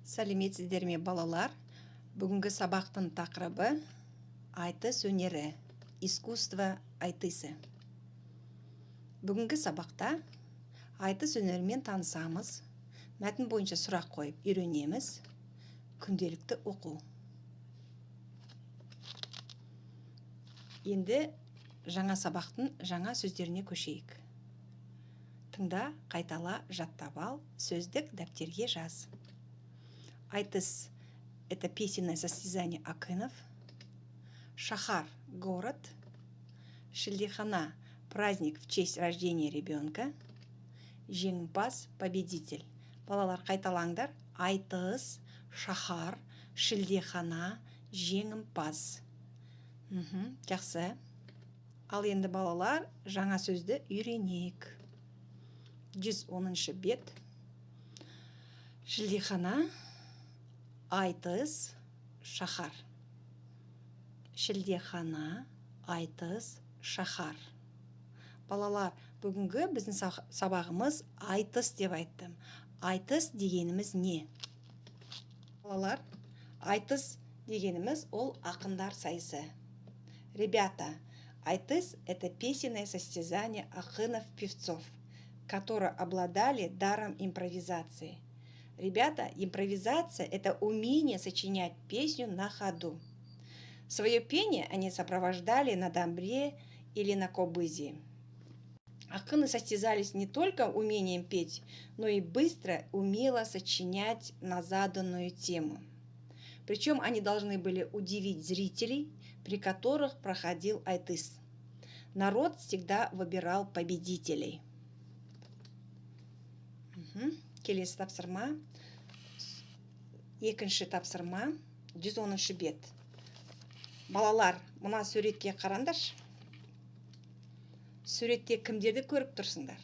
Сәлеметсіздер ме балалар? Бүгінгі сабақтың тақырыбы айтыс өнері, искусство айтысы. Бүгінгі сабақта айтыс өнерімен танысамыз, мәтін бойынша сұрақ қойып үйренеміз, күнделікті оқу. Енді жаңа сабақтың жаңа сөздеріне көшейік. Тыңда, қайтала, жаттап ал, сөздік дәптерге жаз. Айтыс – это песенное состязание акынов. Шахар – город. Шілдехана – праздник в честь рождения ребенка. Жеңімпаз – победитель. Балалар, қайталаңдар. Айтыс, шахар, шілдехана, жеңімпаз. Жақсы. Ал енді балалар, жаңа сөзді үйренейік. 110-шы бет. Шілдехана, айтыс, шахар. Шілдехана, айтыс, шахар. Балалар, бүгінгі біздің сабағымыз айтыс деп айттым. Айтыс дегеніміз не? Балалар, айтыс дегеніміз ол ақындар сайысы. Ребята, айтыс – это песенное состязание акынов-певцов, которые обладали даром импровизации. Ребята, импровизация – это умение сочинять песню на ходу. Свое пение они сопровождали на домбре или на кобызе. Акыны состязались не только умением петь, но и быстро, умело сочинять на заданную тему. Причем они должны были удивить зрителей, при которых проходил айтыс. Народ всегда выбирал победителей. Келесі тапсырма. Екінші тапсырма. 110-шы бет. Балалар, мына суретке қараңдаршы. Суретте кімдерді көріп тұрсыңдар?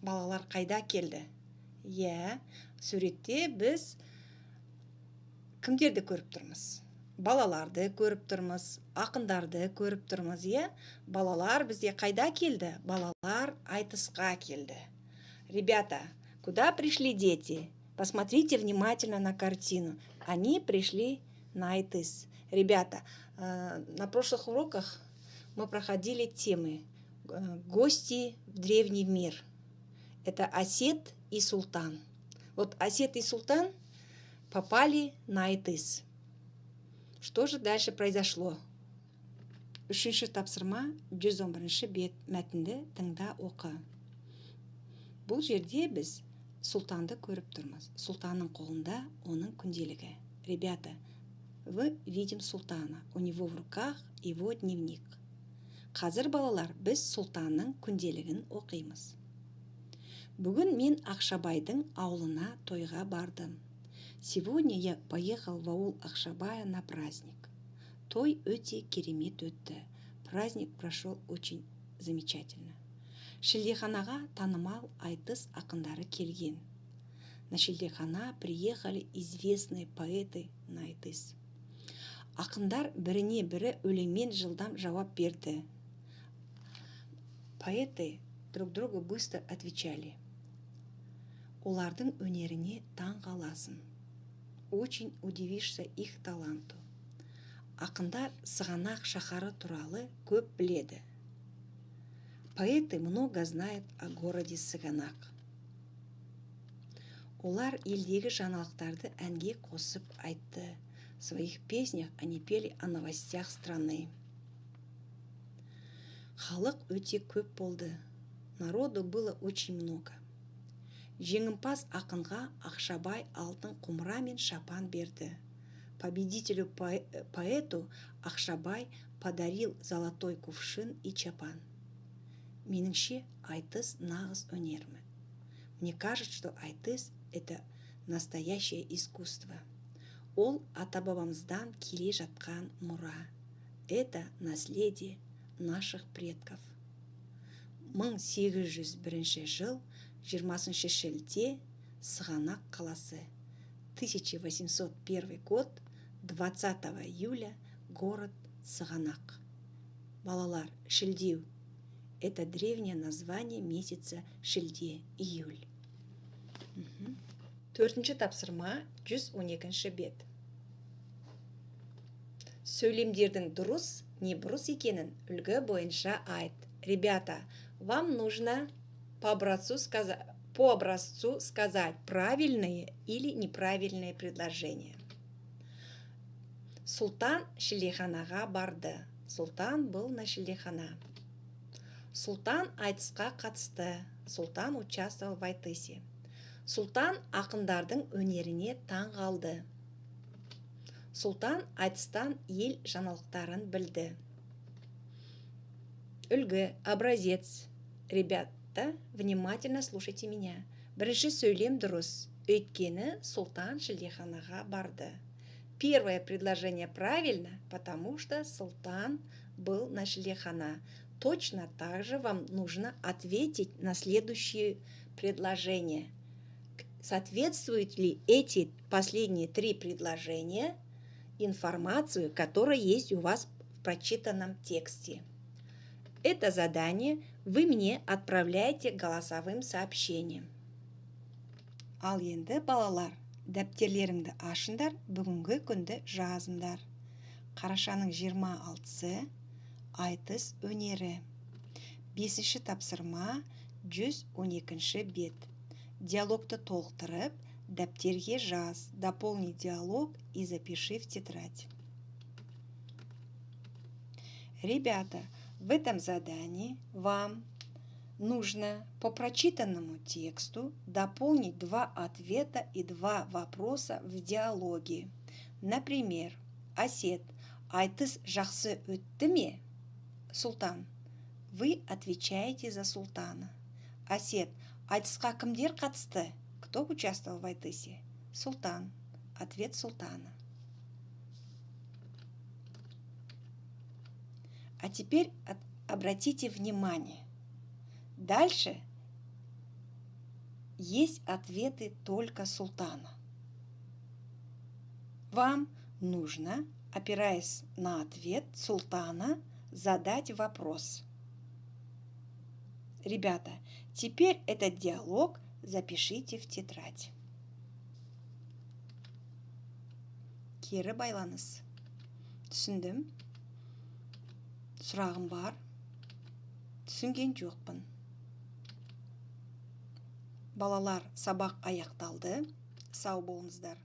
Балалар қайда келді? Суретте біз кімдерді көріп тұрмыз? Балаларды көріп тұрмыз, ақындарды көріп тұрмыз, Балалар бізде қайда келді? Балалар айтысқа келді. Ребята, куда пришли дети? Посмотрите внимательно на картину. Они пришли на айтыс. Ребята, на прошлых уроках мы проходили темы «Гости в древний мир». Это Осет и Султан. Вот Осет и Султан попали на айтыс. Что же дальше произошло? Үшінші тапсырма 111-ші бет мәтінді тыңда оқы. Бұл жерде біз Султанды көріп тұрмыз. Султанның қолында оның күнделігі. Ребята, вы видим Султана. У него в руках его дневник. Қазір балалар, біз Султанның күнделігін оқимыз. Бүгін мен Ақшабайдың ауылына тойға бардым. Сегодня я поехал в аул Ақшабая на праздник. Той өте керемет өтті. Праздник прошел очень замечательно. Шілдеханаға танымал айтыс ақындары келген. На Шілдехана приехали известные поэты на айтыс. Ақындар біріне бірі өлеңмен жылдам жауап берді. Поэты друг другу быстро отвечали. Олардың өнеріне таң қаласың. Очень удивишься их таланту. Ақындар Сығанақ шаһары туралы көп біледі. Поэты много знают о городе Сығанақ. Олар елдегі жаңалықтарды әнге қосып айтты. В своих песнях они пели о новостях страны. Халық өте көп болды. Народу было очень много. Жеңімпаз ақынға Ақшабай алтын құмыра мен шапан берді. Победителю поэту Ақшабай подарил золотой кувшин и чапан. Меніңше, айтыс нағыз өнермі. Мне кажется, что айтыс – это настоящее искусство. Ол ата-бабамыздан келе жатқан мұра. Это наследие наших предков. 1801 жыл, 20 шілде, Сығанақ қаласы. 1801 год, 20 июля, город Сығанақ. Балалар, шілдеу. Это древнее название месяца шілде, июль. Төртінші тапсырма 112 бет. Сөйлемдердің дұрыс не бұрыс екенін үлгі бойынша айт. Ребята, вам нужно по образцу сказать правильные или неправильные предложения. Султан шілдеханаға барды. Султан был на шілдехана. Султан айтысқа қатысты. Султан участвовал в айтысе. Султан ақындардың өнеріне таң қалды. Султан айтыстан ел жаңалықтарын білді. Үлгі, образец. Ребята, внимательно слушайте меня. Бірінші сөйлем дұрыс. Өйткені Султан шілдеханаға барды. Первое предложение правильно, потому что Султан был на шілдехана. Точно так же вам нужно ответить на следующее предложение. Соответствуют ли эти последние 3 предложения информацию, которая есть у вас в прочитанном тексте? Это задание вы мне отправляете голосовым сообщением. Ал енді балалар, дәптерлеріңді ашыңдар, бүгінгі күнді жазыңдар. Қарашаның 26-сы айтыс өнері. 5-ші тапсырма 112 бет. Диалогты толықтырып, дәптерге жаз. Дополни диалог и запиши в тетрадь. Ребята, в этом задании вам нужно по прочитанному тексту дополнить 2 ответа и 2 вопроса в диалоге. Например, Асет, айтыс жақсы өтті ме? Султан, вы отвечаете за Султана. Асет, айтысқа кімдер қатысты? Кто участвовал в айтысе? Султан. Ответ Султана. А теперь обратите внимание. Дальше есть ответы только Султана. Вам нужно, опираясь на ответ Султана, задать вопрос. Ребята, теперь этот диалог запишите в тетрадь. Кері байланыс. Түсіндім? Сұрағым бар? Түсінген жоқпын. Балалар, сабақ аяқталды. Сау болыңыздар.